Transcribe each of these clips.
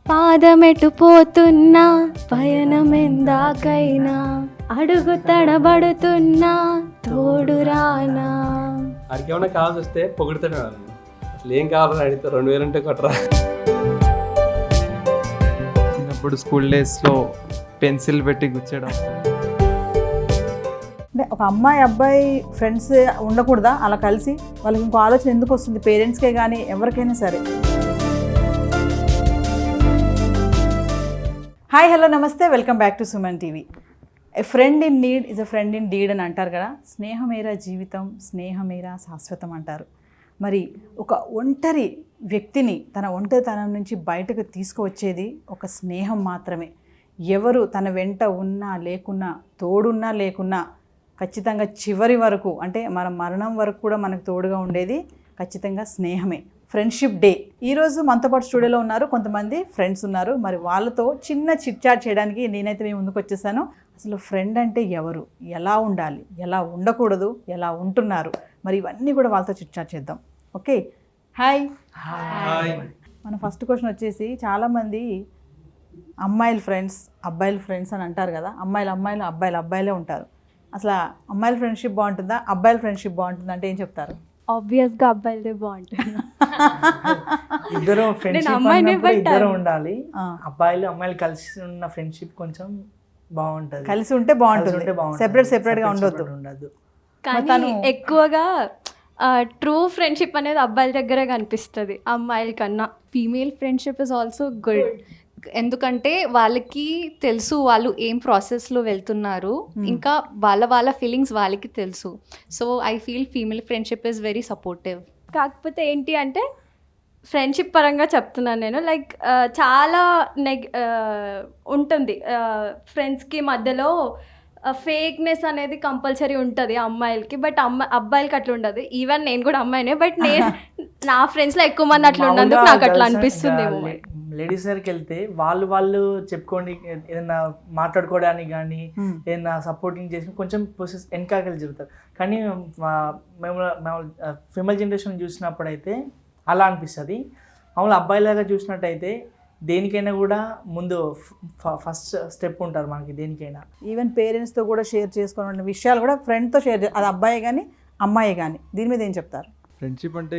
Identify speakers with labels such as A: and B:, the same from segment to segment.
A: పాదమెటు పోతున్నా పయనమెందాకైనా అడుగు తడబడుతున్నా తోడురానా.
B: అడిగి ఏమన్నా కావాల్సి వస్తే పొగుడుతూనే వాళ్ళు. అసలు ఏం కావాలని అడిగితే 2000 ఉంటే కొట్టరా.
C: చిన్నప్పుడు స్కూల్ డేస్లో పెన్సిల్ పెట్టి గుచ్చడం.
D: అంటే ఒక అమ్మాయి అబ్బాయి ఫ్రెండ్స్ ఉండకూడదా అలా కలిసి? వాళ్ళకి ఇంకో ఆలోచన ఎందుకు వస్తుంది? పేరెంట్స్కే కానీ ఎవరికైనా సరే. హాయ్ హలో నమస్తే, welcome back to Suman TV. A friend in need is a friend in deed అని అంటారు కదా. స్నేహమేరా జీవితం, స్నేహమేరా శాశ్వతం అంటారు. మరి ఒక ఒంటరి వ్యక్తిని తన ఒంటరితనం నుంచి బయటకు తీసుకువచ్చేది ఒక స్నేహం మాత్రమే. ఎవరు తన వెంట ఉన్నా లేకున్నా, తోడున్నా లేకున్నా, ఖచ్చితంగా చివరి వరకు అంటే మన మరణం వరకు కూడా మనకు తోడుగా ఉండేది ఖచ్చితంగా స్నేహమే. ఫ్రెండ్షిప్ డే ఈరోజు మనతో పాటు స్టూడియోలో ఉన్నారు కొంతమంది ఫ్రెండ్స్ ఉన్నారు. మరి వాళ్ళతో చిన్న చిట్ చాట్ చేయడానికి నేనైతే మీ ముందుకు వచ్చేసాను. అసలు ఫ్రెండ్ అంటే ఎవరు, ఎలా ఉండాలి, ఎలా ఉండకూడదు, ఎలా ఉంటున్నారు, మరి ఇవన్నీ కూడా వాళ్ళతో చిట్ చాట్ చేద్దాం. Okay, hi. మన ఫస్ట్ క్వశ్చన్ వచ్చేసి, చాలామంది అమ్మాయిల ఫ్రెండ్స్ అబ్బాయిల ఫ్రెండ్స్ అని అంటారు కదా. అమ్మాయిలు అబ్బాయిలే ఉంటారు. అసలు అమ్మాయిల ఫ్రెండ్షిప్ బాగుంటుందా, అబ్బాయిల ఫ్రెండ్షిప్ బాగుంటుందా అంటే ఏం చెప్తారు?
A: ఆబ్వియస్గా అబ్బాయిలదే బాగుంటుంది.
E: ఇద్దరు ఫ్రెండ్షిప్ ఇద్దరు ఉండాలి. అబ్బాయిలు అమ్మాయిలు కలిసి ఉన్న ఫ్రెండ్షిప్ కొంచెం బాగుంటది.
D: కలిసి ఉంటే బాగుంటుంది, సెపరేట్గా ఉండదు.
A: కానీ ఎక్కువగా ట్రూ ఫ్రెండ్షిప్ అనేది అబ్బాయిల దగ్గరే కనిపిస్తుంది అమ్మాయిల కన్నా.
F: Female friendship is also good, ఎందుకంటే వాళ్ళకి తెలుసు వాళ్ళు ఏం ప్రాసెస్లో వెళ్తున్నారు, ఇంకా వాళ్ళ ఫీలింగ్స్ వాళ్ళకి తెలుసు. So I feel female friendship is very supportive.
A: కాకపోతే ఏంటి అంటే ఫ్రెండ్షిప్ పరంగా చెప్తున్నాను నేను, లైక్ చాలా ఉంటుంది ఫ్రెండ్స్కి మధ్యలో. ఫేక్నెస్ అనేది కంపల్సరీ ఉంటుంది అమ్మాయిలకి, బట్ అబ్బాయిలకి అట్లా ఉండదు. ఈవెన్ నేను కూడా అమ్మాయినే, బట్ నేను నా ఫ్రెండ్స్లో ఎక్కువ మంది అట్లా ఉన్నందుకు నాకు అట్లా అనిపిస్తుంది.
E: లేడీస్ దగ్గరికి వెళ్తే వాళ్ళు చెప్పుకోండి, ఏదైనా మాట్లాడుకోవడానికి కానీ ఏదైనా సపోర్టింగ్ చేసి కొంచెం ప్రాసెస్ వెనకాకలు జరుగుతారు. కానీ మేము ఫీమేల్ జనరేషన్ చూసినప్పుడు అయితే అలా అనిపిస్తుంది. మామూలు అబ్బాయిలాగా చూసినట్టయితే దేనికైనా కూడా ముందు ఫస్ట్ స్టెప్ ఉంటారు మనకి దేనికైనా.
D: ఈవెన్ పేరెంట్స్తో కూడా షేర్ చేసుకోవాలన్న విషయాలు కూడా ఫ్రెండ్తో షేర్ అది అబ్బాయి కానీ అమ్మాయి కానీ. దీని మీద ఏం చెప్తారు?
C: ఫ్రెండ్షిప్ అంటే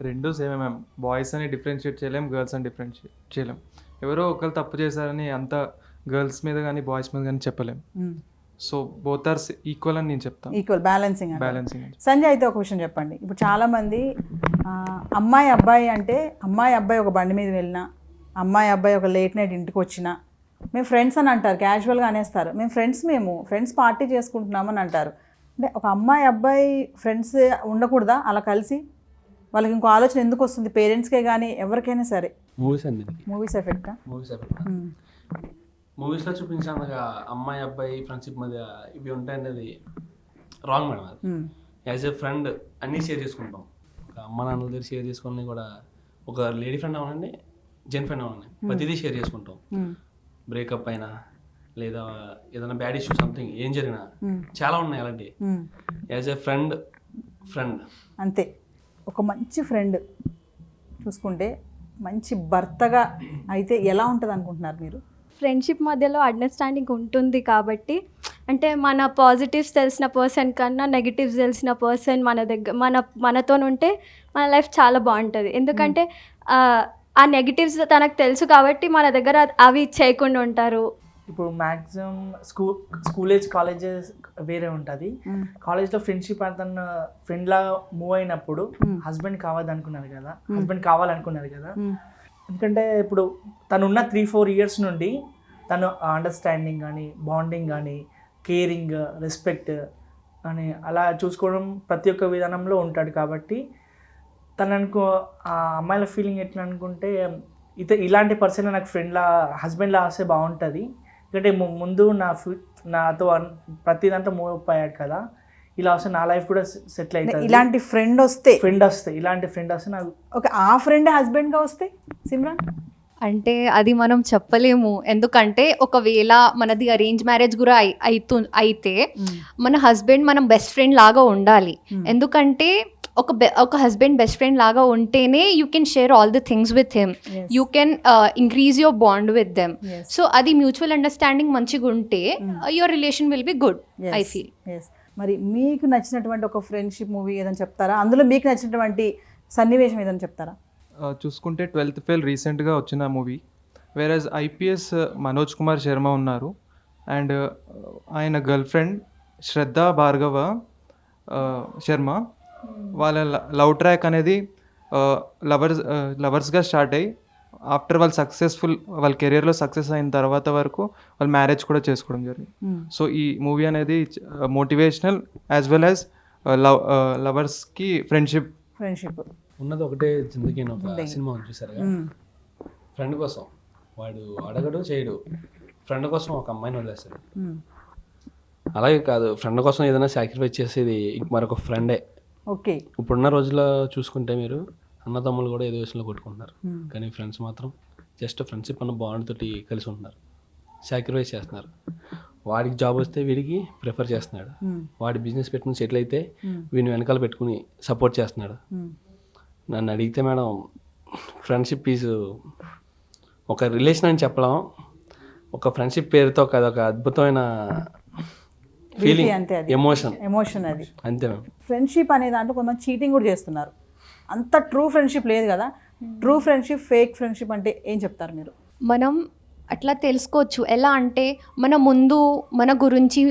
C: రెండు సేమే మ్యామ్. బాయ్స్ అని డిఫరెన్షియేట్ చేయలేం, గర్ల్స్ అని డిఫరెన్షియేట్ చేయలేం. ఎవరో ఒకరు తప్పు చేశారని అంత గర్ల్స్ మీద కానీ బాయ్స్ మీద కానీ చెప్పలేం. సో బోత్ ఆర్ ఈక్వల్ అని నేను చెప్తాను.
D: Equal, balancing.
C: సంజయ్
D: అయితే ఒక విషయం చెప్పండి. ఇప్పుడు చాలామంది అమ్మాయి అబ్బాయి ఒక బండి మీద వెళ్ళినా, అమ్మాయి అబ్బాయి ఒక లేట్ నైట్ ఇంటికి వచ్చినా మేము ఫ్రెండ్స్ అని అంటారు, క్యాజువల్గా అనేస్తారు. మేము ఫ్రెండ్స్ పార్టీ చేసుకుంటున్నామని అంటారు. అంటే ఒక అమ్మాయి అబ్బాయి ఫ్రెండ్స్ ఉండకూడదా అలా కలిసి? వాళ్ళకి ఇంకో ఆలోచన ఎందుకు వస్తుంది? పేరెంట్స్కే కానీ ఎవరికైనా సరే. Movies effect.
B: మూవీస్లో చూపించాను అమ్మాయి అబ్బాయి ఫ్రెండ్షిప్ మధ్య ఇవి ఉంటాయి అనేది రాంగ్ మేడం. అది యాజ్ ఎ ఫ్రెండ్ అన్నీ షేర్ చేసుకుంటాం. ఒక అమ్మ నాన్నల దగ్గర షేర్ చేసుకుని కూడా, ఒక లేడీ ఫ్రెండ్ అవ్వనండి, జెన్ ఫ్రెండ్ అవ్వనండి, ప్రతిదీ షేర్ చేసుకుంటాం. బ్రేకప్ అయినా లేదా ఏదైనా బ్యాడ్ ఇష్యూ సంథింగ్ ఏం జరిగినా చాలా ఉన్నాయి అలాంటివి. యాజ్ ఎ ఫ్రెండ్
D: అంతే. ఒక మంచి ఫ్రెండ్ చూసుకుంటే మంచి భర్తగా అయితే ఎలా ఉంటుంది అనుకుంటున్నారు మీరు?
A: ఫ్రెండ్షిప్ మధ్యలో అండర్స్టాండింగ్ ఉంటుంది కాబట్టి, అంటే మన పాజిటివ్స్ తెలిసిన పర్సన్ కన్నా నెగిటివ్స్ తెలిసిన పర్సన్ మనతో ఉంటే మన లైఫ్ చాలా బాగుంటుంది. ఎందుకంటే ఆ నెగిటివ్స్ తనకు తెలుసు కాబట్టి మన దగ్గర అవి చేయకుండా ఉంటారు.
E: ఇప్పుడు మ్యాక్సిమం స్కూల్ ఏజ్ కాలేజెస్ వేరే ఉంటుంది. కాలేజ్లో ఫ్రెండ్షిప్ తన ఫ్రెండ్ లాగా మూవ్ అయినప్పుడు హస్బెండ్ కావాలనుకున్నారు కదా. ఎందుకంటే ఇప్పుడు తను ఉన్న 3-4 ఇయర్స్ నుండి తను అండర్స్టాండింగ్ కానీ, బాండింగ్ కానీ, కేరింగ్, రెస్పెక్ట్ అని అలా చూసుకోవడం ప్రతి ఒక్క విధానంలో ఉంటాడు. కాబట్టి తనకు ఆ అమ్మాయిల ఫీలింగ్ ఎట్లా అనుకుంటే, ఇలాంటి పర్సన్ నాకు హస్బెండ్లా వస్తే బాగుంటుంది. ఎందుకంటే ముందు నాతో ప్రతి దాంట్లో మూవ్ అప్ అయ్యాడు కదా, ఇలా వస్తే నా లైఫ్ కూడా సెటిల్ అవుతుంది.
D: ఇలాంటి ఫ్రెండ్ వస్తే
E: నాకు
D: ఓకే. ఆ ఫ్రెండ్ హస్బెండ్గా వస్తే సిమ్రాన్
F: అంటే అది మనం చెప్పలేము. ఎందుకంటే ఒకవేళ మనది అరేంజ్ మ్యారేజ్ కూడా అయితే మన హస్బెండ్ మనం బెస్ట్ ఫ్రెండ్ లాగా ఉండాలి. ఎందుకంటే ఒక హస్బెండ్ బెస్ట్ ఫ్రెండ్ లాగా ఉంటేనే you can share all the things with him,
D: Yes.
F: You can increase your bond with them.
D: Yes.
F: So అది మ్యూచువల్ అండర్స్టాండింగ్ మంచిగా ఉంటే your relation will be good, I feel.
D: Yes. మరి మీకు నచ్చినటువంటి ఒక friendship movie ఏదైనా చెప్తారా? అందులో మీకు నచ్చినటువంటి సన్నివేశం ఏదైనా చెప్తారా?
C: చూసుకుంటే 12th ఫెయిల్ రీసెంట్గా వచ్చిన మూవీ. వేరేజ్ ఐపీఎస్ మనోజ్ కుమార్ శర్మ ఉన్నారు అండ్ ఆయన గర్ల్ ఫ్రెండ్ శ్రద్ధ భార్గవ శర్మ. వాళ్ళ లవ్ ట్రాక్ అనేది లవర్స్గా స్టార్ట్ అయ్యి ఆఫ్టర్ వాళ్ళు వాళ్ళ కెరియర్లో సక్సెస్ అయిన తర్వాత వరకు వాళ్ళు మ్యారేజ్ కూడా చేసుకోవడం జరిగింది. సో ఈ మూవీ అనేది మోటివేషనల్ యాజ్ వెల్ యాజ్ లవర్స్కి ఫ్రెండ్షిప్.
B: ఉన్నది ఒకటే జిందగీ అని ఒక సినిమా ఉంది చూసారు, ఫ్రెండ్ కోసం వాడు అడగడు చేయడు, ఫ్రెండ్ కోసం ఒక అమ్మాయిని వదిలేస్తాడు. అలాగే కాదు, ఫ్రెండ్ కోసం ఏదైనా సాక్రిఫైస్ చేసేది మరొక ఫ్రెండే.
D: ఓకే.
B: ఇప్పుడున్న రోజుల్లో చూసుకుంటే మీరు అన్నదమ్ములు కూడా ఏదో విషయంలో కొట్టుకుంటున్నారు, కానీ ఫ్రెండ్స్ మాత్రం జస్ట్ ఫ్రెండ్షిప్ అన్న బాండ్ తోటి కలిసి ఉంటున్నారు, సాక్రిఫైస్ చేస్తున్నారు. వాడికి జాబ్ వస్తే వీడికి ప్రిఫర్ చేస్తున్నాడు, వాడి బిజినెస్ పెట్టుకుని సెటిల్ అయితే వీడిని వెనకాల పెట్టుకుని సపోర్ట్ చేస్తున్నాడు. నన్ను అడిగితే మేడం ఫ్రెండ్షిప్ ఈజ్ ఒక రిలేషన్ అని చెప్పలేం, ఒక ఫ్రెండ్షిప్ పేరుతో కాదు, ఒక అద్భుతమైన ఫీలింగ్,
D: ఎమోషన్ అది
B: అంతే మ్యామ్.
D: ఫ్రెండ్షిప్ అనే దాంట్లో కొంతమంది చీటింగ్ కూడా చేస్తున్నారు. అంత ట్రూ ఫ్రెండ్షిప్ లేదు కదా. ట్రూ ఫ్రెండ్షిప్, ఫేక్ ఫ్రెండ్షిప్ అంటే ఏం చెప్తారు మీరు?
F: మనం అట్లా తెలుసుకోవచ్చు. ఎలా అంటే మన ముందు మన గురించి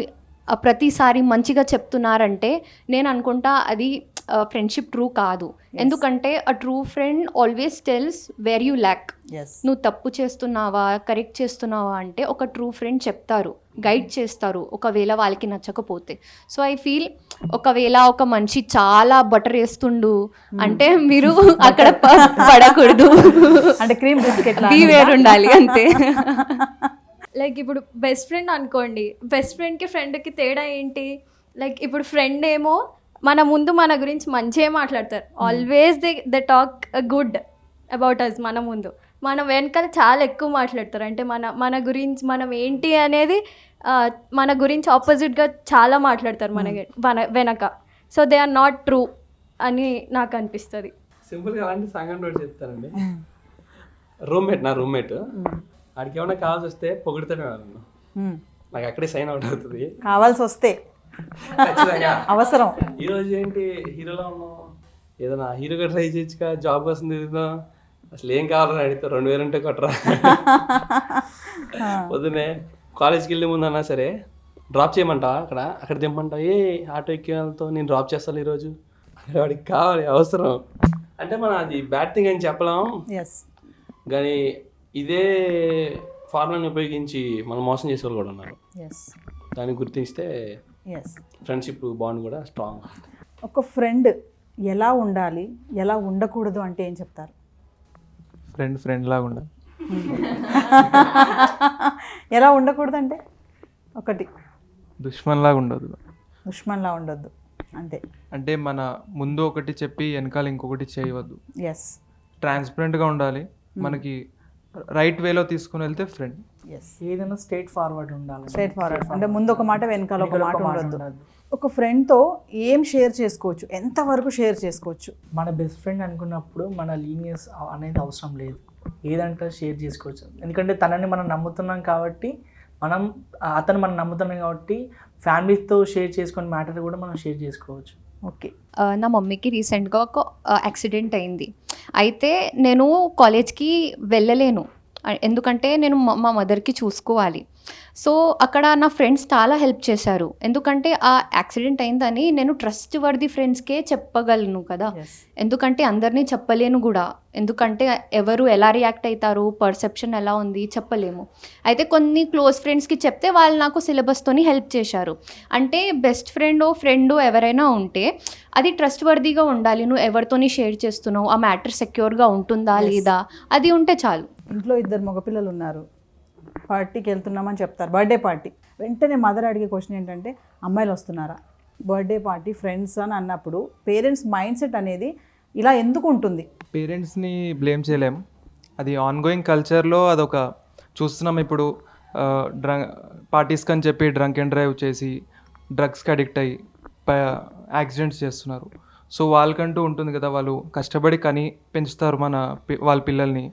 F: ప్రతిసారి మంచిగా చెప్తున్నారంటే నేను అనుకుంటా అది ఫ్రెండ్షిప్ ట్రూ కాదు. ఎందుకంటే a true friend always tells where you lakh. నువ్వు తప్పు చేస్తున్నావా, కరెక్ట్ చేస్తున్నావా అంటే ఒక ట్రూ ఫ్రెండ్ చెప్తారు, గైడ్ చేస్తారు ఒకవేళ వాళ్ళకి నచ్చకపోతే. సో ఐ ఫీల్ ఒకవేళ ఒక మనిషి చాలా బటర్ వేస్తుండు అంటే మీరు అక్కడ పడకూడదు,
D: అంటే క్రీమ్ బిస్కెట్
F: వేరు ఉండాలి అంతే.
A: లైక్ ఇప్పుడు బెస్ట్ ఫ్రెండ్ అనుకోండి, బెస్ట్ ఫ్రెండ్కి ఫ్రెండ్కి తేడా ఏంటి? లైక్ ఇప్పుడు ఫ్రెండ్ ఏమో మన ముందు మన గురించి మంచిగా మాట్లాడతారు, always they talk good about us. మన ముందు మన వెనకాల చాలా ఎక్కువ మాట్లాడతారు, అంటే మన గురించి మనం ఏంటి అనేది మన గురించి ఆపోజిట్గా చాలా మాట్లాడతారు మన వెనక. So they are not true అని నాకు అనిపిస్తుంది.
B: సింపుల్గా అలాంటి సంఘటన ఒకటి చెప్తానండి. నా రూమ్మేట్ వాడికి ఏమైనా కావాల్సి వస్తే పొగిడితేనే నన్ను, నాకు అక్కడే సైన్ అవుట్ అవుతుంది.
D: కావాల్సి వస్తే అవసరం.
B: ఈరోజు ఏంటి హీరోలో ఉన్నాం, ఏదైనా హీరోగా ట్రై చేయొచ్చుగా, జాబ్ కోసం తిరుగుతాం, అసలు ఏం కావాలని అడిగితే 2000 ఉంటే కొట్టరా. పొద్దున్నే కాలేజ్కి వెళ్ళే ముందు అన్నా సరే డ్రాప్ చేయమంటావా, అక్కడ దింపమంటావా, ఆటో ఎక్కి వెళ్తావు, నేను డ్రాప్ చేస్తాను ఈరోజు, వాడికి కావాలి అవసరం. అంటే మనం అది బ్యాడ్ థింగ్ అని చెప్పలేం, కానీ ఇదే ఫార్ములాని ఉపయోగించి మనం మోసం చేసే వాళ్ళు కూడా ఉన్నారు. దాన్ని గుర్తిస్తే ఫ్రెండ్షిప్ బాండ్ కూడా స్ట్రాంగ్.
D: ఒక ఫ్రెండ్ ఎలా ఉండాలి, ఎలా ఉండకూడదు అంటే ఏం చెప్తారు?
C: ఫ్రెండ్ లాగా ఉండాలి.
D: ఎలా ఉండకూడదు అంటే ఒకటి
C: దుష్మన్ లాగా ఉండొద్దు
D: అంతే.
C: అంటే మన ముందు ఒకటి చెప్పి వెనకాల ఇంకొకటి చేయవద్దు. ట్రాన్స్పరెంట్గా ఉండాలి, మనకి రైట్ వేలో తీసుకుని వెళ్తే ఫ్రెండ్.
E: ఏదైనా స్ట్రైట్ ఫార్వర్డ్ ఉండాలి.
D: అంటే ముందు ఒక మాట వెనకాల ఒక మాట ఉండొద్దు. ఒక ఫ్రెండ్తో ఏం షేర్ చేసుకోవచ్చు, ఎంతవరకు షేర్ చేసుకోవచ్చు?
E: మన బెస్ట్ ఫ్రెండ్ అనుకున్నప్పుడు మన లీనియస్ అనేది అవసరం లేదు, ఏదంటే షేర్ చేసుకోవచ్చు. ఎందుకంటే తనని మనం నమ్ముతున్నాం కాబట్టి, అతను మనం నమ్ముతున్నాం కాబట్టి ఫ్యామిలీతో షేర్ చేసుకునే మ్యాటర్ కూడా మనం షేర్ చేసుకోవచ్చు.
D: ఓకే.
F: నా మమ్మీకి రీసెంట్గా ఒక యాక్సిడెంట్ అయింది. అయితే నేను కాలేజ్కి వెళ్ళలేను, ఎందుకంటే నేను మా మదర్కి చూసుకోవాలి. సో అక్కడ నా ఫ్రెండ్స్ చాలా హెల్ప్ చేశారు, ఎందుకంటే ఆ యాక్సిడెంట్ అయిందని నేను ట్రస్ట్ వర్ది ఫ్రెండ్స్కే చెప్పగలను కదా, ఎందుకంటే అందరినీ చెప్పలేను కూడా, ఎందుకంటే ఎవరు ఎలా రియాక్ట్ అవుతారు, పర్సెప్షన్ ఎలా ఉంది చెప్పలేము. అయితే కొన్ని క్లోజ్ ఫ్రెండ్స్కి చెప్తే వాళ్ళు నాకు సిలబస్తోని హెల్ప్ చేశారు. అంటే బెస్ట్ ఫ్రెండ్ ఎవరైనా ఉంటే అది ట్రస్ట్ వర్దీగా ఉండాలి, నువ్వు ఎవరితోని షేర్ చేస్తున్నావు, ఆ మ్యాటర్ సెక్యూర్గా ఉంటుందా లేదా, అది ఉంటే చాలు.
D: ఇంట్లో 2 మగపిల్లలు ఉన్నారు, పార్టీకి వెళ్తున్నామని చెప్తారు, బర్త్డే పార్టీ. వెంటనే మదర్ అడిగే క్వశ్చన్ ఏంటంటే అమ్మాయిలు వస్తున్నారా, బర్త్డే పార్టీ, ఫ్రెండ్స్ అని అన్నప్పుడు పేరెంట్స్ మైండ్ సెట్ అనేది ఇలా ఎందుకు ఉంటుంది?
C: పేరెంట్స్ని బ్లేమ్ చేయలేం, అది ఆన్గోయింగ్ కల్చర్లో అదొక చూస్తున్నాం. ఇప్పుడు పార్టీస్కి అని చెప్పి డ్రంక్ అండ్ డ్రైవ్ చేసి డ్రగ్స్కి అడిక్ట్ అయ్యి యాక్సిడెంట్స్ చేస్తున్నారు. సో వాళ్ళకంటూ ఉంటుంది కదా, వాళ్ళు కష్టపడి కని పెంచుతారు వాళ్ళ పిల్లల్ని.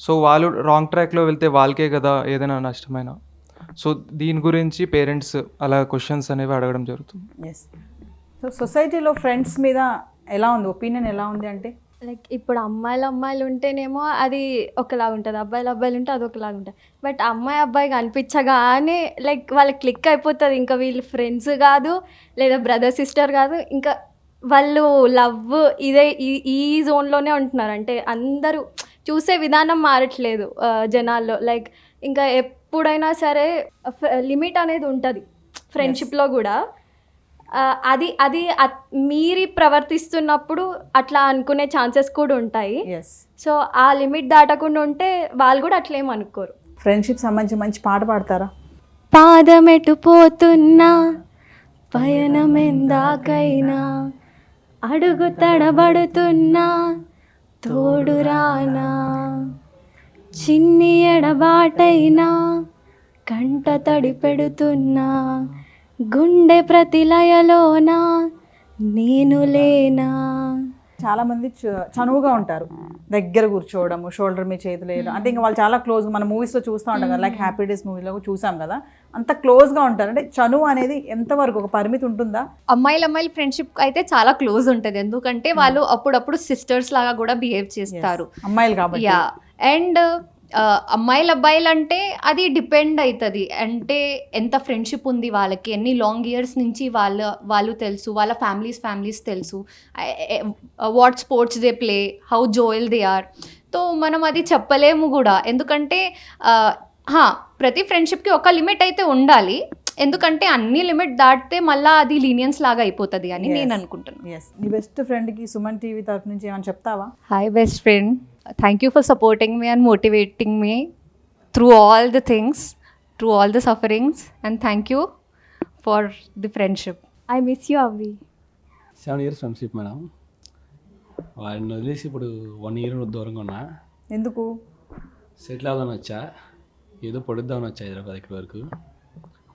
C: సో వాళ్ళు రాంగ్ ట్రాక్లో వెళ్తే వాళ్ళకే కదా ఏదైనా నష్టమైన. సో దీని గురించి పేరెంట్స్ అలా క్వశ్చన్స్ అనేవి అడగడం జరుగుతుంది.
D: ఎస్. సో సొసైటీలో ఫ్రెండ్స్ మీద ఎలా ఉంది, ఒపీనియన్ ఎలా ఉంది అంటే?
A: లైక్ ఇప్పుడు అమ్మాయిలు ఉంటేనేమో అది ఒకలాగా ఉంటుంది, అబ్బాయిలు ఉంటే అది ఒకలాగా ఉంటుంది. బట్ అబ్బాయి కనిపించగానే లైక్ వాళ్ళకి క్లిక్ అయిపోతుంది. ఇంకా వీళ్ళు ఫ్రెండ్స్ కాదు, లేదా బ్రదర్ సిస్టర్ కాదు, ఇంకా వాళ్ళు లవ్ ఇదే ఈ జోన్లోనే ఉంటున్నారు. అంటే అందరూ చూసే విధానం మారట్లేదు జనాల్లో. లైక్ ఇంకా ఎప్పుడైనా సరే లిమిట్ అనేది ఉంటుంది ఫ్రెండ్షిప్లో కూడా. అది అది మీరి ప్రవర్తిస్తున్నప్పుడు అట్లా అనుకునే ఛాన్సెస్ కూడా ఉంటాయి.
D: ఎస్.
A: సో ఆ లిమిట్ దాటకుండా ఉంటే వాళ్ళు కూడా అట్లేం అనుకోరు.
D: ఫ్రెండ్షిప్ సంబంధించి మంచి పాట పాడతారా?
A: పాదమెటు పోతున్నా పయనమెందాకైనా అడుగు తడబడుతున్నా తోడురానా, చిన్ని ఎడబాటైనా కంట తడి పెడుతున్నా గుండె ప్రతిలయలోనా నేను లేనా.
D: చాలామంది చనువుగా ఉంటారు, దగ్గర కూర్చోవడము, షోల్డర్ మీద చేతులు వేయడం, అంటే ఇంకా వాళ్ళు చాలా క్లోజ్. మన మూవీస్లో చూస్తూ ఉంటాం కదా, లైక్ హ్యాపీ డేస్ మూవీలో చూసాం కదా, అంత క్లోజ్గా ఉంటారు. అంటే చనువు అనేది ఎంతవరకు ఒక పరిమితి ఉంటుందా?
F: అమ్మాయిల ఫ్రెండ్షిప్ అయితే చాలా క్లోజ్ ఉంటుంది, ఎందుకంటే వాళ్ళు అప్పుడప్పుడు సిస్టర్స్ లాగా కూడా బిహేవ్ చేస్తారు.
D: అమ్మాయిలు కాబట్టి.
F: యా. అండ్ అబ్బాయిలు అంటే అది డిపెండ్ అవుతుంది, అంటే ఎంత ఫ్రెండ్షిప్ ఉంది వాళ్ళకి, ఎన్ని లాంగ్ ఇయర్స్ నుంచి వాళ్ళు తెలుసు, వాళ్ళ ఫ్యామిలీస్ తెలుసు, what sports they play, how jovial they are. So మనం అది చెప్పలేము కూడా, ఎందుకంటే ప్రతి ఫ్రెండ్షిప్కి ఒక లిమిట్ అయితే ఉండాలి, ఎందుకంటే అన్ని లిమిట్ దాటితే మళ్ళీ అది లీనియన్స్ లాగా అయిపోతుంది అని నేను అనుకుంటున్నాను.
D: ఎస్. నీ బెస్ట్ ఫ్రెండ్కి సుమన్ టీవీ తరఫు నుంచి ఏమైనా చెప్తావా?
F: Hi best friend, thank you for supporting me and motivating me through all the things, through all the sufferings, and thank you for the friendship.
A: I miss you అవి.
B: 7 years friendship madam. వాడిని వదిలేసి ఇప్పుడు 1 year దూరంగా ఉన్నా.
D: ఎందుకు?
B: Settle అవుదామని వచ్చా, ఏదో పొడుద్దామని వచ్చా హైదరాబాద్ ఇక్కడ వరకు.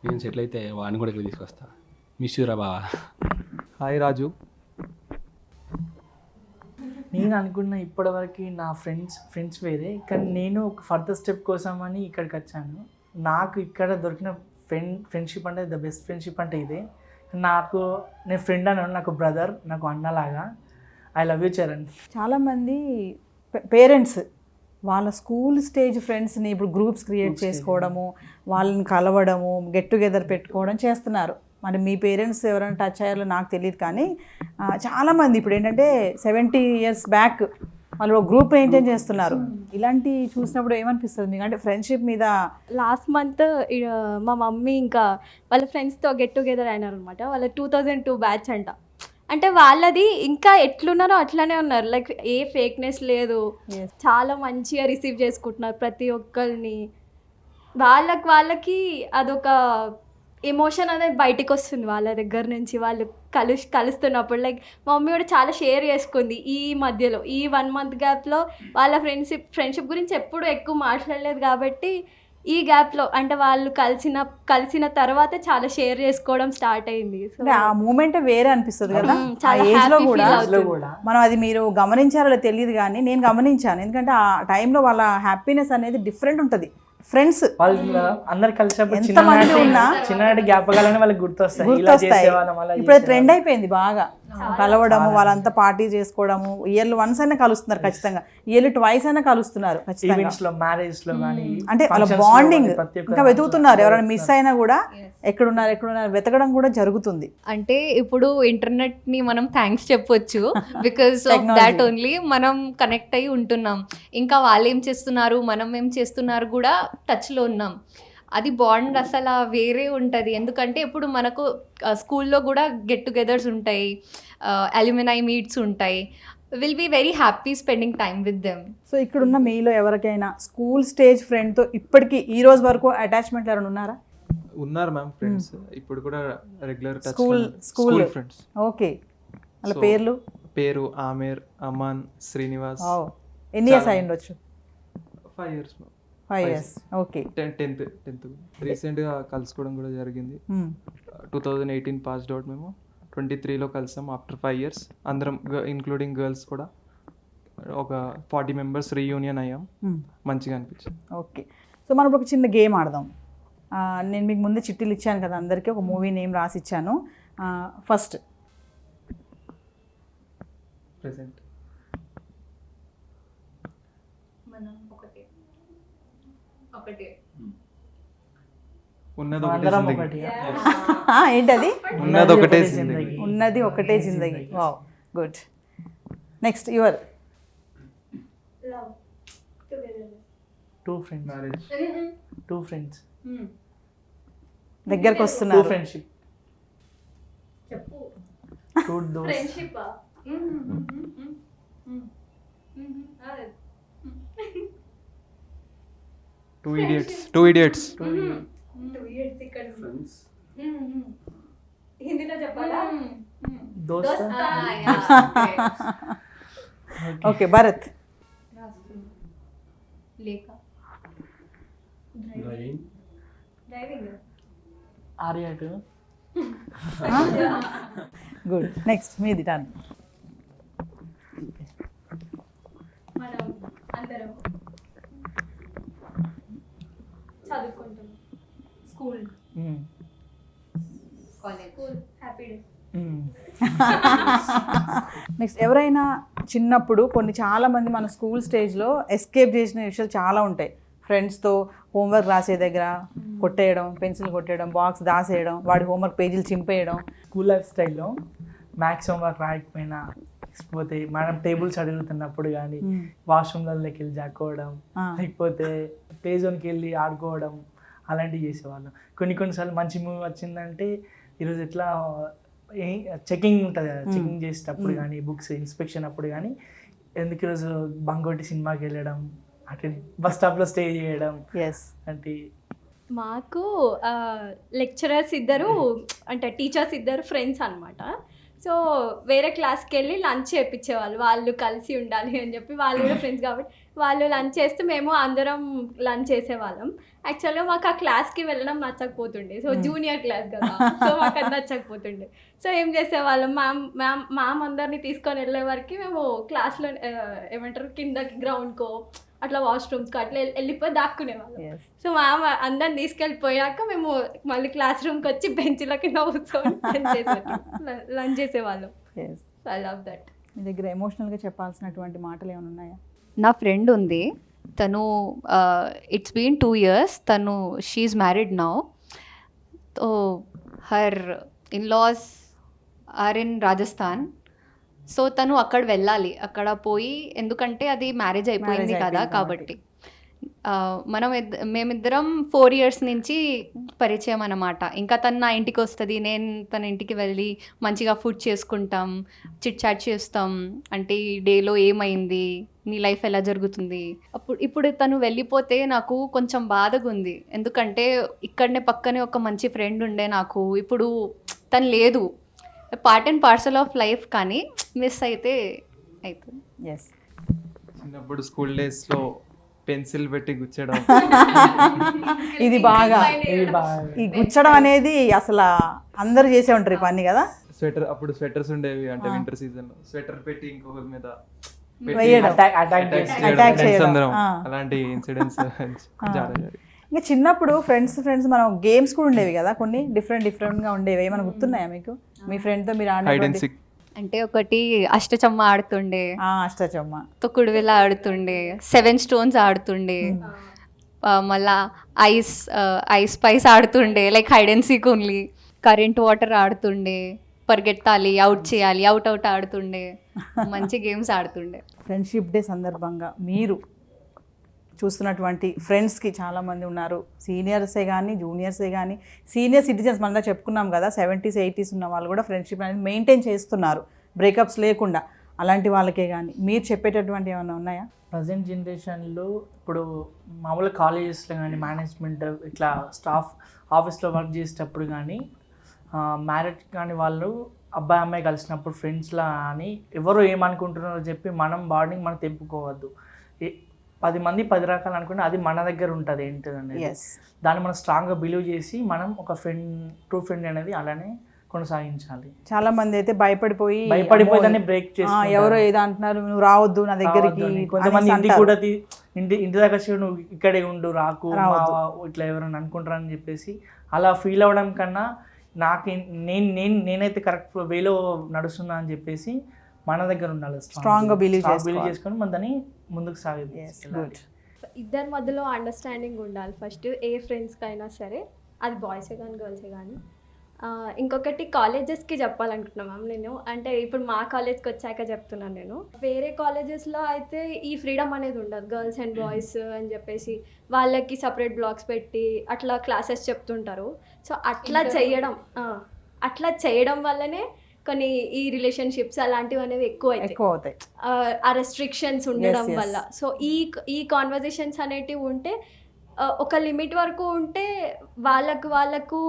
B: నేను సెటిల్ అయితే వాడిని కూడా ఇక్కడ తీసుకొస్తా. మిస్ యూ రా బావా.
C: హాయ్ రాజు.
E: నేను అనుకున్న ఇప్పటివరకు నా ఫ్రెండ్స్ వేరే, కానీ నేను ఒక ఫర్దర్ స్టెప్ కోసం అని ఇక్కడికి వచ్చాను. నాకు ఇక్కడ దొరికిన ఫ్రెండ్షిప్ అంటే ద బెస్ట్ ఫ్రెండ్షిప్ అంటే ఇదే. నేను ఫ్రెండ్ అన్నాను, నాకు బ్రదర్, నాకు అన్నలాగా. I love you Charan.
D: చాలామంది పేరెంట్స్ వాళ్ళ స్కూల్ స్టేజ్ ఫ్రెండ్స్ని ఇప్పుడు గ్రూప్స్ క్రియేట్ చేసుకోవడము, వాళ్ళని కలవడము, గెట్ టుగెదర్ పెట్టుకోవడం చేస్తున్నారు. మరి మీ పేరెంట్స్ ఎవరైనా టచ్ అయ్యారో నాకు తెలియదు, కానీ చాలామంది ఇప్పుడు ఏంటంటే 70 years బ్యాక్ వాళ్ళు గ్రూప్ మెయింటైన్ చేస్తున్నారు. ఇలాంటి చూసినప్పుడు ఏమనిపిస్తుంది మీకు? అంటే ఫ్రెండ్షిప్ మీద
A: లాస్ట్ మంత్ మా మమ్మీ ఇంకా వాళ్ళ ఫ్రెండ్స్తో గెట్ టుగెదర్ అయినారు అనమాట. వాళ్ళ 2002 బ్యాచ్ అంట. అంటే వాళ్ళది ఇంకా ఎట్లున్నారో అట్లానే ఉన్నారు. లైక్ ఏ ఫేక్నెస్ లేదు, చాలా మంచిగా రిసీవ్ చేసుకుంటున్నారు ప్రతి ఒక్కరిని. వాళ్ళకి అదొక ఎమోషన్ అనేది బయటికి వస్తుంది వాళ్ళ దగ్గర నుంచి, వాళ్ళు కలుస్తున్నప్పుడు. లైక్ మా మమ్మీ కూడా చాలా షేర్ చేసుకుంది ఈ మధ్యలో, ఈ 1 month గ్యాప్లో. వాళ్ళ ఫ్రెండ్షిప్ గురించి ఎప్పుడు ఎక్కువ మాట్లాడలేదు కాబట్టి ఈ గ్యాప్లో అంటే వాళ్ళు కలిసిన తర్వాత చాలా షేర్ చేసుకోవడం స్టార్ట్ అయింది.
D: అంటే ఆ మూమెంటే వేరే అనిపిస్తుంది కదా.
A: చాలా
D: ఆ ఏజ్లో
A: happy
D: కూడా
A: feel అవుతుంది.
D: మనం అది మీరు గమనించారో తెలియదు, కానీ నేను గమనించాను. ఎందుకంటే ఆ టైంలో వాళ్ళ హ్యాపీనెస్ అనేది డిఫరెంట్ ఉంటుంది. ఫ్రెండ్స్
E: వాళ్ళు అందరు కలిసినప్పుడు
D: ఎంతమంది ఉన్నా
E: చిన్ననాటి జ్ఞాపకాలనే వాళ్ళకి గుర్తొస్తాయి. ఇలా చేసేవాళ్ళం, అలా
D: ఇప్పుడు ట్రెండ్ అయిపోయింది బాగా కలవడము, వాళ్ళంతా పార్టీ చేసుకోవడము. ఇయర్లీ వన్స్ అయినా కలుస్తున్నారు ఖచ్చితంగా, ఇయర్లీ ట్వైస్ అయినా కలుస్తున్నారు ఖచ్చితంగా.
E: ఈవెంట్స్ లో, మ్యారేజ్ లో కానీ,
D: అంటే వాళ్ళ బాండింగ్ ఇంకా వెతుకుతున్నారు. ఎవరైనా మిస్ అయినా కూడా ఎక్కడున్నారు వెతకడం కూడా జరుగుతుంది.
F: అంటే ఇప్పుడు ఇంటర్నెట్ని మనం థ్యాంక్స్ చెప్పొచ్చు, బికాస్ ఆఫ్ దాట్ ఓన్లీ మనం కనెక్ట్ అయ్యి ఉంటున్నాం. ఇంకా వాళ్ళు ఏం చేస్తున్నారు, మనం ఏం చేస్తున్నారు కూడా టచ్లో ఉన్నాం. అది బాండ్ అసలు వేరే ఉంటుంది, ఎందుకంటే ఇప్పుడు మనకు స్కూల్లో కూడా గెట్ టుగెదర్స్ ఉంటాయి, అల్యూమినై మీట్స్ ఉంటాయి. Will be very happy spending time with them.
D: So ఇక్కడున్న మీలో ఎవరికైనా స్కూల్ స్టేజ్ ఫ్రెండ్తో ఇప్పటికీ ఈ రోజు వరకు అటాచ్మెంట్ ఎవరైనా ఉన్నారా?
C: ఉన్నారు మ్యామ్ ఫ్రెండ్స్, ఇప్పుడు కూడా రెగ్యులర్
D: స్కూల్
C: ఫ్రెండ్స్.
D: ఓకే, వాళ్ళ
C: పేరు ఆమేర్, అమాన్, శ్రీనివాస్.
D: ఎన్ని ఇయర్స్ అయి ఉండొచ్చు?
C: 5 years.
D: 5 years. ఓకే.
C: 10th రీసెంట్గా కలుసుకోవడం కూడా జరిగింది. 2018 పాస్డ్ అవుట్ మేము. 2023లో కలిసాం ఆఫ్టర్ 5 years. అందరం ఇంక్లూడింగ్ గర్ల్స్ కూడా ఒక 40 members రీయూనియన్ అయ్యాం. మంచిగా అనిపించింది.
D: ఓకే, సో మనం ఇప్పుడు ఒక చిన్న గేమ్ ఆడదాం. నేను మీకు ముందే చిట్టీలు ఇచ్చాను కదా, అందరికీ ఒక మూవీ నేమ్ రాసి ఇచ్చాను. ఫస్ట్
C: ప్రెసెంట్ ఉన్నది ఒకటే
E: అందరం
C: జిందగీ.
E: ఒకటి.
D: ఏంటది?
C: ఉన్నది ఒకటే జిందగీ.
D: ఉన్నది ఒకటే జిందగీ. Wow, good. Next your.
E: Two friends.
C: Marriage.
E: Two friends.
D: దగ్గరకు
E: Two
D: వస్తున్నారు.
E: friendship. Two those.
A: Friendship
C: two idiots. Two idiots.
A: ఇక్కడ
B: ఫ్రెండ్స్
A: హిందీలో చెప్పాలా?
E: Dost.
D: ఓకే, భరత్.
F: లేక
B: driving.
A: Driving.
E: Arya too.
D: Good. Next మీది టర్న్.
A: మనం అందరం చదువుకుంటాం. School happy day.
D: నెక్స్ట్ ఎవరైనా చిన్నప్పుడు చాలామంది మన స్కూల్ స్టేజ్లో ఎస్కేప్ చేసిన విషయాలు చాలా ఉంటాయి. ఫ్రెండ్స్తో హోంవర్క్ రాసే దగ్గర కొట్టేయడం, పెన్సిల్ కొట్టేయడం, బాక్స్ దాసేయడం, వాడి హోంవర్క్ పేజీలు చింపేయడం.
E: స్కూల్ లైఫ్ స్టైల్లో మ్యాథ్స్ హోంవర్క్ రాయకపోయినా, లేకపోతే మనం టేబుల్స్ అడుగుతున్నప్పుడు కానీ వాష్రూమ్లలోకి వెళ్ళి జాక్కోవడం, లేకపోతే ప్లే జోన్కి వెళ్ళి ఆడుకోవడం, అలాంటివి చేసేవాళ్ళం. కొన్నిసార్లు మంచి మూవీ వచ్చిందంటే ఈరోజు ఎట్లా చెకింగ్ ఉంటుంది కదా, చెకింగ్ చేసేటప్పుడు కానీ బుక్స్ ఇన్స్పెక్షన్ అప్పుడు కానీ ఎందుకు ఈరోజు బంగోటి సినిమాకి వెళ్ళడం, అటు బస్ స్టాప్లో స్టే చేయడం.
D: ఎస్.
E: అంటే
A: మాకు లెక్చరర్స్ ఇద్దరు అంటే టీచర్స్ ఇద్దరు ఫ్రెండ్స్ అనమాట. సో వేరే క్లాస్కి వెళ్ళి లంచ్ చేయించేవాళ్ళు, వాళ్ళు కలిసి ఉండాలి అని చెప్పి. వాళ్ళు కూడా ఫ్రెండ్స్ కాబట్టి వాళ్ళు లంచ్ చేస్తే మేము అందరం లంచ్ చేసేవాళ్ళం. యాక్చువల్గా మాకు ఆ క్లాస్కి వెళ్ళడం నచ్చకపోతుండే. సో జూనియర్ క్లాస్ కదా, సో మాకు అది నచ్చకపోతుండే. సో ఏం చేసేవాళ్ళం, మ్యామ్ అందరినీ తీసుకొని వెళ్ళే వరకు మేము క్లాస్లో ఏమంటారు కిందకి గ్రౌండ్కో అట్లా వాష్రూమ్స్కి అట్లా వెళ్ళిపోయి దాక్కునేవాళ్ళం. సో మ్యామ్ అందరిని తీసుకెళ్ళిపోయాక మేము మళ్ళీ క్లాస్ రూమ్కి వచ్చి బెంచ్ల కింద కూర్చొని లంచ్ చేసేవాళ్ళం. So I love that.
D: మీ దగ్గర ఎమోషనల్గా చెప్పాల్సినటువంటి మాటలు ఏమైనా ఉన్నాయా?
F: నా ఫ్రెండ్ ఉంది, తను ఇట్స్ బీన్ 2 years. తను she married now. So her in laws are in Rajasthan. So తను అక్కడ వెళ్ళాలి, అక్కడ పోయి, ఎందుకంటే అది మ్యారేజ్ అయిపోయింది కదా కాబట్టి. మేమిద్దరం 4 years నుంచి పరిచయం అన్నమాట. ఇంకా తను నా ఇంటికి వస్తుంది, నేను తన ఇంటికి వెళ్ళి మంచిగా ఫుడ్ చేసుకుంటాం, చిట్ చాట్ చేస్తాం. అంటే ఈ డేలో ఏమైంది, నీ లైఫ్ ఎలా జరుగుతుంది. ఇప్పుడు తను వెళ్ళిపోతే నాకు కొంచెం బాధగా ఉంది, ఎందుకంటే ఇక్కడనే పక్కనే ఒక మంచి ఫ్రెండ్ ఉండే నాకు. ఇప్పుడు తను లేదు, part and parcel of life, కానీ మిస్ అయితే అవుతుంది.
D: ఎస్.
C: చిన్నప్పుడు స్కూల్ డేస్లో పెన్సిల్ పెట్టి గుచ్చడం.
D: ఇది బాగా ఈ గుచ్చడం అనేది అసలు అందరూ చేసే ఉంటారు ఈ పని కదా.
C: అప్పుడు స్వెటర్స్ ఉండేవి, అంటే వింటర్ సీజన్ లో స్వెటర్ పెట్టి ఇంకొకరి మీద
D: వేయడం, అటాక్ చేయడం.
C: అందరం అలాంటి ఇన్సిడెంట్స్ చాలా జరిగాయి.
D: ఇంకా చిన్నప్పుడు ఫ్రెండ్స్ మనం గేమ్స్ కూడా ఉండేవి కదా, కొన్ని డిఫరెంట్గా ఉండేవి. ఏమైనా గుర్తున్నాయా మీకు? మీ ఫ్రెండ్తో మీరు
C: హైడ్ అండ్ సీక్.
F: అంటే ఒకటి అష్టచమ్మ ఆడుతుండే,
D: అష్టచమ్మ,
F: తొక్కుడు బిళ్ళ ఆడుతుండే, 7 stones ఆడుతుండే, మళ్ళా ఐస్ స్పైస్ ఆడుతుండే, like hide and seek only. Current water ఆడుతుండే, పరిగెత్తాలి, అవుట్ చేయాలి, అవుట్ ఆడుతుండే, మంచి గేమ్స్ ఆడుతుండే.
D: ఫ్రెండ్షిప్ డే సందర్భంగా మీరు చూస్తున్నటువంటి ఫ్రెండ్స్కి చాలామంది ఉన్నారు, సీనియర్సే కానీ జూనియర్సే కానీ సీనియర్ సిటిజన్స్ మనగా చెప్పుకున్నాం కదా, 70s 80s ఉన్న వాళ్ళు కూడా ఫ్రెండ్షిప్ అనేది మెయింటైన్ చేస్తున్నారు బ్రేకప్స్ లేకుండా. అలాంటి వాళ్ళకే కానీ మీరు చెప్పేటటువంటి ఏమైనా ఉన్నాయా?
E: ప్రజెంట్ జనరేషన్లో ఇప్పుడు మామూలు కాలేజెస్లో కానీ మేనేజ్మెంట్ ఇట్లా స్టాఫ్ ఆఫీస్లో వర్క్ చేసేటప్పుడు కానీ మ్యారేజ్ కానీ వాళ్ళు అబ్బాయి అమ్మాయి కలిసినప్పుడు ఫ్రెండ్స్లా అని ఎవరు ఏమనుకుంటున్నారో చెప్పి మనం బాండింగ్ మనం తెంపుకోవద్దు. 10 మంది 10 రకాలు అనుకుంటే అది మన దగ్గర ఉంటుంది ఏంటిది అనేది. దాన్ని మనం స్ట్రాంగ్గా బిలీవ్ చేసి మనం ఒక ట్రూ ఫ్రెండ్ అనేది అలానే కొనసాగించాలి.
D: చాలా మంది అయితే భయపడిపోయి
E: దాన్ని బ్రేక్ చేసి
D: ఎవరో ఏదో అంటున్నారు, నువ్వు రావద్దు నా దగ్గరికి,
E: కొంతమంది
D: అనేసి
E: ఇంటికి
D: అంటారు.
E: కూడా ఇంటి దాకా వచ్చి నువ్వు ఇక్కడే ఉండు, రాకు, ఇట్లా ఎవరైనా అనుకుంటారని చెప్పేసి అలా ఫీల్ అవ్వడం కన్నా నేనైతే కరెక్ట్ వేలో నడుస్తున్నా అని చెప్పేసి మన దగ్గర ఉండాలి,
D: స్ట్రాంగ్ గా బిలీవ్
E: చేసుకొని మన దాన్ని ముందుకు సాగేది.
A: ఇద్దరి మధ్యలో అండర్స్టాండింగ్ ఉండాలి ఫస్ట్, ఏ ఫ్రెండ్స్కి అయినా సరే, అది బాయ్సే కానీ గర్ల్సే కానీ. ఇంకొకటి కాలేజెస్కి చెప్పాలనుకుంటున్నాను మ్యామ్ నేను, అంటే ఇప్పుడు మా కాలేజ్కి వచ్చాక చెప్తున్నాను నేను. వేరే కాలేజెస్లో అయితే ఈ ఫ్రీడమ్ అనేది ఉండదు, గర్ల్స్ అండ్ బాయ్స్ అని చెప్పేసి వాళ్ళకి సపరేట్ బ్లాక్స్ పెట్టి అట్లా క్లాసెస్ చెప్తుంటారు. సో అట్లా చేయడం వల్లనే కొన్ని ఈ రిలేషన్షిప్స్ అలాంటివి అనేవి ఎక్కువ అవుతాయి, ఆ రెస్ట్రిక్షన్స్ ఉండడం వల్ల. సో ఈ కాన్వర్జేషన్స్ అనేటివి ఉంటే ఒక లిమిట్ వరకు ఉంటే వాళ్ళకు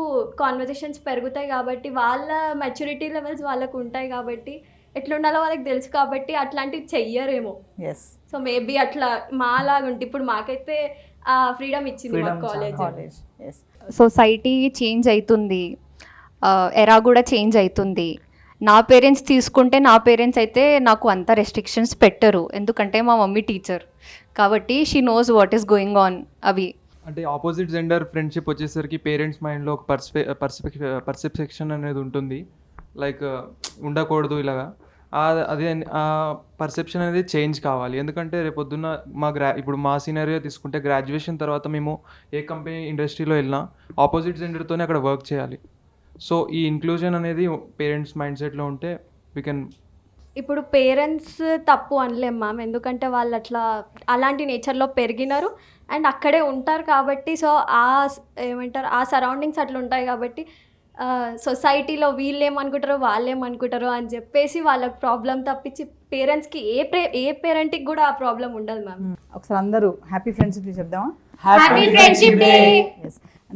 A: కాన్వర్జేషన్స్ పెరుగుతాయి కాబట్టి, వాళ్ళ మెచ్యూరిటీ లెవెల్స్ వాళ్ళకు ఉంటాయి కాబట్టి, ఎట్లుండాలో వాళ్ళకి తెలుసు కాబట్టి అట్లాంటివి చెయ్యరేమో. సో మేబీ అట్లా మాలాగా ఉంటే, ఇప్పుడు మాకైతే ఆ ఫ్రీడమ్ ఇచ్చింది మా కాలేజ్.
F: సొసైటీ చేంజ్ అవుతుంది, ఎరా కూడా చేంజ్ అవుతుంది. నా పేరెంట్స్ తీసుకుంటే, నా పేరెంట్స్ అయితే నాకు అంత రెస్ట్రిక్షన్స్ పెట్టరు, ఎందుకంటే మా మమ్మీ టీచర్ కాబట్టి she knows what is going on. అవి
C: అంటే ఆపోజిట్ జెండర్ ఫ్రెండ్షిప్ వచ్చేసరికి పేరెంట్స్ మైండ్లో ఒక పర్సెప్షన్ అనేది ఉంటుంది, లైక్ ఉండకూడదు ఇలాగా. అదే ఆ పర్సెప్షన్ అనేది చేంజ్ కావాలి. ఎందుకంటే రేపొద్దున్న ఇప్పుడు మా సినారియో తీసుకుంటే, గ్రాడ్యుయేషన్ తర్వాత మేము ఏ కంపెనీ ఇండస్ట్రీలో వెళ్ళినా ఆపోజిట్ జెండర్తోనే అక్కడ వర్క్ చేయాలి. సో ఈ ఇంక్లూజన్ అనేది పేరెంట్స్ మైండ్ సెట్లో ఉంటే వీ కెన్.
A: ఇప్పుడు పేరెంట్స్ తప్పు అనలేం మ్యామ్, ఎందుకంటే వాళ్ళు అలాంటి నేచర్లో పెరిగినారు అండ్ అక్కడే ఉంటారు కాబట్టి. సో ఆ సరౌండింగ్స్ అట్లా ఉంటాయి కాబట్టి, సొసైటీలో వీళ్ళు ఏమనుకుంటారో వాళ్ళు ఏమనుకుంటారో అని చెప్పేసి వాళ్ళకి ప్రాబ్లం తప్పించి, పేరెంట్స్కి ఏ పేరెంట్కి కూడా ఆ ప్రాబ్లం ఉండదు మ్యామ్.
D: ఒకసారి అందరూ హ్యాపీ ఫ్రెండ్షిప్ చెప్దామా?
E: Happy friendship day.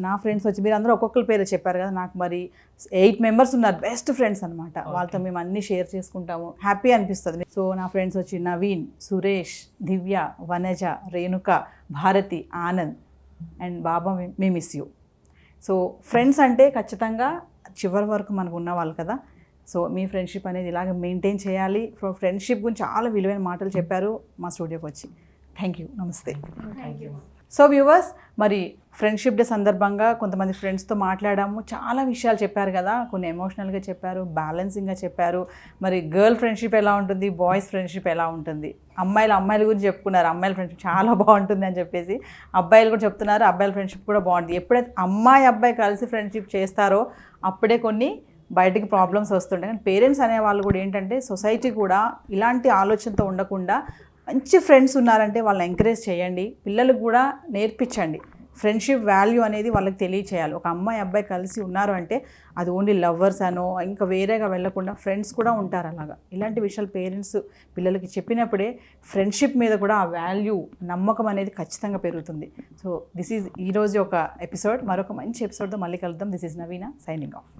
D: నా ఫ్రెండ్స్ వచ్చి మీరు అందరూ ఒక్కొక్కరి పేరు చెప్పారు కదా, నాకు మరి 8 మెంబర్స్ ఉన్నారు, బెస్ట్ ఫ్రెండ్స్ అనమాట. వాళ్ళతో మేము అన్నీ షేర్ చేసుకుంటాము, హ్యాపీ అనిపిస్తుంది. సో నా ఫ్రెండ్స్ వచ్చి Naveen, Suresh, Divya, Vanaja, Renuka, Bharati, Anand and Baba, may miss you. So friends అంటే ఖచ్చితంగా చివరి వరకు మనకు ఉన్నవాళ్ళు కదా. సో మీ ఫ్రెండ్షిప్ అనేది ఇలాగ మెయింటైన్ చేయాలి. ఫ్రెండ్షిప్ గురించి చాలా విలువైన మాటలు చెప్పారు మా స్టూడియోకి వచ్చి. థ్యాంక్ యూ, నమస్తే. సో వ్యూవర్స్, మరి ఫ్రెండ్షిప్ డే సందర్భంగా కొంతమంది ఫ్రెండ్స్తో మాట్లాడాము, చాలా విషయాలు చెప్పారు కదా. కొన్ని ఎమోషనల్గా చెప్పారు, బ్యాలెన్సింగ్గా చెప్పారు. మరి గర్ల్ ఫ్రెండ్షిప్ ఎలా ఉంటుంది, బాయ్స్ ఫ్రెండ్షిప్ ఎలా ఉంటుంది, అమ్మాయిల గురించి చెప్పుకున్నారు, అమ్మాయిల ఫ్రెండ్షిప్ చాలా బాగుంటుంది అని చెప్పేసి. అబ్బాయిలు కూడా చెప్తున్నారు, అబ్బాయిల ఫ్రెండ్షిప్ కూడా బాగుంటుంది. ఎప్పుడైతే అబ్బాయి కలిసి ఫ్రెండ్షిప్ చేస్తారో అప్పుడే కొన్ని బయటికి ప్రాబ్లమ్స్ వస్తుంటాయి. కానీ పేరెంట్స్ అనేవాళ్ళు కూడా ఏంటంటే, సొసైటీ కూడా ఇలాంటి ఆలోచనతో ఉండకుండా మంచి ఫ్రెండ్స్ ఉన్నారంటే వాళ్ళని ఎంకరేజ్ చేయండి, పిల్లలకు కూడా నేర్పించండి. ఫ్రెండ్షిప్ వాల్యూ అనేది వాళ్ళకి తెలియచేయాలి. ఒక అబ్బాయి కలిసి ఉన్నారు అంటే అది ఓన్లీ లవ్వర్స్ అనో ఇంకా వేరేగా వెళ్ళకుండా ఫ్రెండ్స్ కూడా ఉంటారు. అలాగా ఇలాంటి విషయాలు పేరెంట్స్ పిల్లలకి చెప్పినప్పుడే ఫ్రెండ్షిప్ మీద కూడా ఆ వాల్యూ, నమ్మకం అనేది ఖచ్చితంగా పెరుగుతుంది. సో దిస్ ఈజ్ ఈరోజు ఒక ఎపిసోడ్. మరొక మంచి ఎపిసోడ్తో మళ్ళీ కలుద్దాం. This is Naveena signing off.